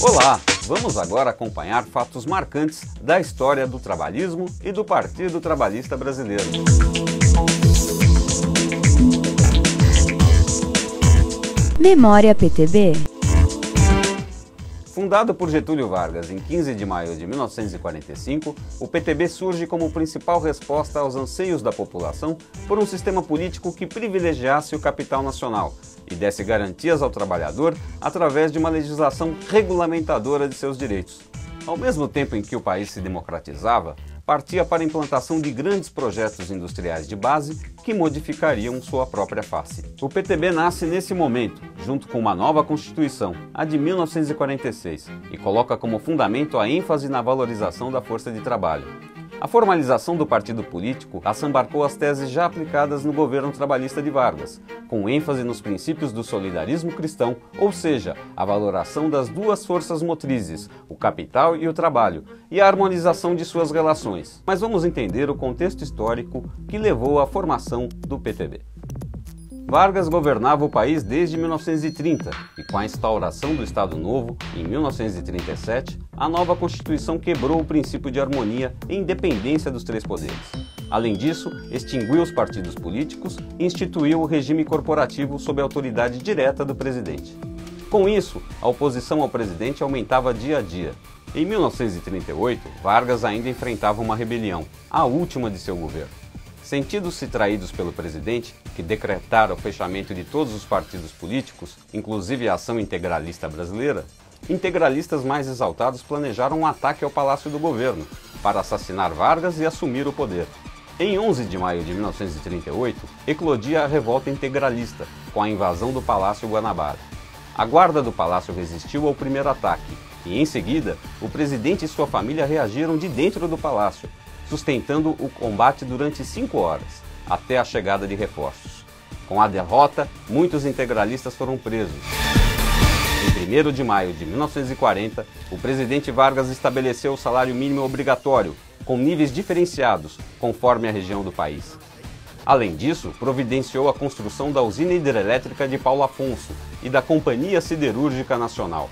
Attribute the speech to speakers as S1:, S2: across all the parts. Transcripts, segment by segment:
S1: Olá, vamos agora acompanhar fatos marcantes da história do trabalhismo e do Partido Trabalhista Brasileiro.
S2: Memória PTB.
S1: Fundado por Getúlio Vargas em 15 de maio de 1945, o PTB surge como principal resposta aos anseios da população por um sistema político que privilegiasse o capital nacional e desse garantias ao trabalhador através de uma legislação regulamentadora de seus direitos. Ao mesmo tempo em que o país se democratizava, partia para a implantação de grandes projetos industriais de base que modificariam sua própria face. O PTB nasce nesse momento, junto com uma nova Constituição, a de 1946, e coloca como fundamento a ênfase na valorização da força de trabalho. A formalização do partido político assambarcou as teses já aplicadas no governo trabalhista de Vargas, com ênfase nos princípios do solidarismo cristão, ou seja, a valoração das duas forças motrizes, o capital e o trabalho, e a harmonização de suas relações. Mas vamos entender o contexto histórico que levou à formação do PTB. Vargas governava o país desde 1930 e, com a instauração do Estado Novo, em 1937, a nova Constituição quebrou o princípio de harmonia e independência dos três poderes. Além disso, extinguiu os partidos políticos e instituiu o regime corporativo sob a autoridade direta do presidente. Com isso, a oposição ao presidente aumentava dia a dia. Em 1938, Vargas ainda enfrentava uma rebelião, a última de seu governo. Sentindo-se traídos pelo presidente, que decretara o fechamento de todos os partidos políticos, inclusive a Ação Integralista Brasileira, integralistas mais exaltados planejaram um ataque ao Palácio do Governo, para assassinar Vargas e assumir o poder. Em 11 de maio de 1938, eclodia a revolta integralista, com a invasão do Palácio Guanabara. A guarda do palácio resistiu ao primeiro ataque, e em seguida, o presidente e sua família reagiram de dentro do palácio, sustentando o combate durante 5 horas, até a chegada de reforços. Com a derrota, muitos integralistas foram presos. Em 1º de maio de 1940, o presidente Vargas estabeleceu o salário mínimo obrigatório, com níveis diferenciados, conforme a região do país. Além disso, providenciou a construção da usina hidrelétrica de Paulo Afonso e da Companhia Siderúrgica Nacional.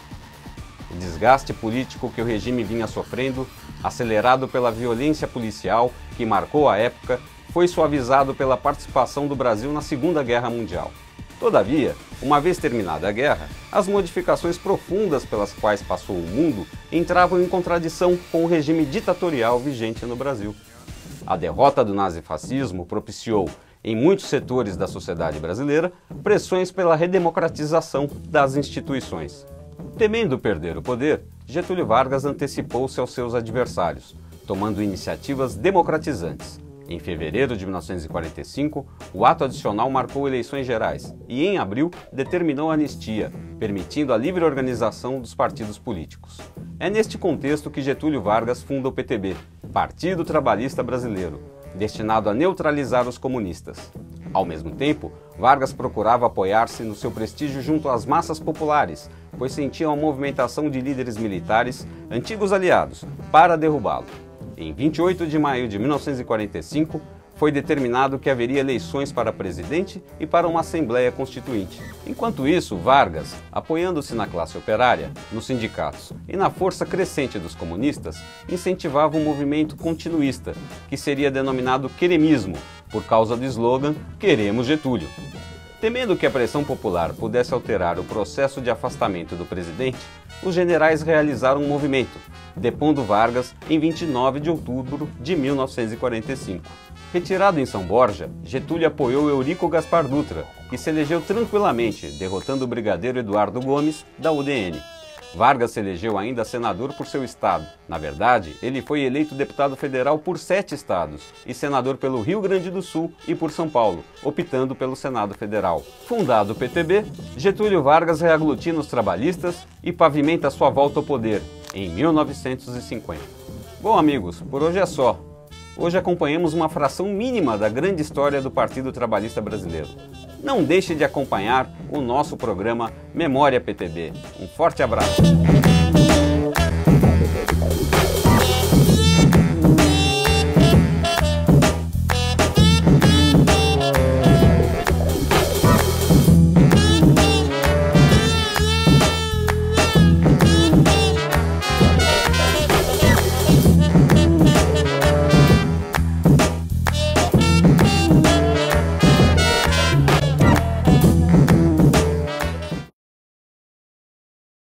S1: O desgaste político que o regime vinha sofrendo, acelerado pela violência policial que marcou a época, foi suavizado pela participação do Brasil na Segunda Guerra Mundial. Todavia, uma vez terminada a guerra, as modificações profundas pelas quais passou o mundo entravam em contradição com o regime ditatorial vigente no Brasil. A derrota do nazifascismo propiciou, em muitos setores da sociedade brasileira, pressões pela redemocratização das instituições. Temendo perder o poder, Getúlio Vargas antecipou-se aos seus adversários, tomando iniciativas democratizantes. Em fevereiro de 1945, o ato adicional marcou eleições gerais e, em abril, determinou a anistia, permitindo a livre organização dos partidos políticos. É neste contexto que Getúlio Vargas funda o PTB, Partido Trabalhista Brasileiro, destinado a neutralizar os comunistas. Ao mesmo tempo, Vargas procurava apoiar-se no seu prestígio junto às massas populares, pois sentia uma movimentação de líderes militares, antigos aliados, para derrubá-lo. Em 28 de maio de 1945, foi determinado que haveria eleições para presidente e para uma Assembleia Constituinte. Enquanto isso, Vargas, apoiando-se na classe operária, nos sindicatos e na força crescente dos comunistas, incentivava um movimento continuista, que seria denominado queremismo, por causa do slogan "Queremos Getúlio". Temendo que a pressão popular pudesse alterar o processo de afastamento do presidente, os generais realizaram um movimento, depondo Vargas em 29 de outubro de 1945. Retirado em São Borja, Getúlio apoiou Eurico Gaspar Dutra, que se elegeu tranquilamente, derrotando o brigadeiro Eduardo Gomes, da UDN. Vargas se elegeu ainda senador por seu estado. Na verdade, ele foi eleito deputado federal por 7 estados e senador pelo Rio Grande do Sul e por São Paulo, optando pelo Senado Federal. Fundado o PTB, Getúlio Vargas reaglutina os trabalhistas e pavimenta sua volta ao poder, em 1950. Bom, amigos, por hoje é só. Hoje acompanhamos uma fração mínima da grande história do Partido Trabalhista Brasileiro. Não deixe de acompanhar o nosso programa Memória PTB. Um forte abraço!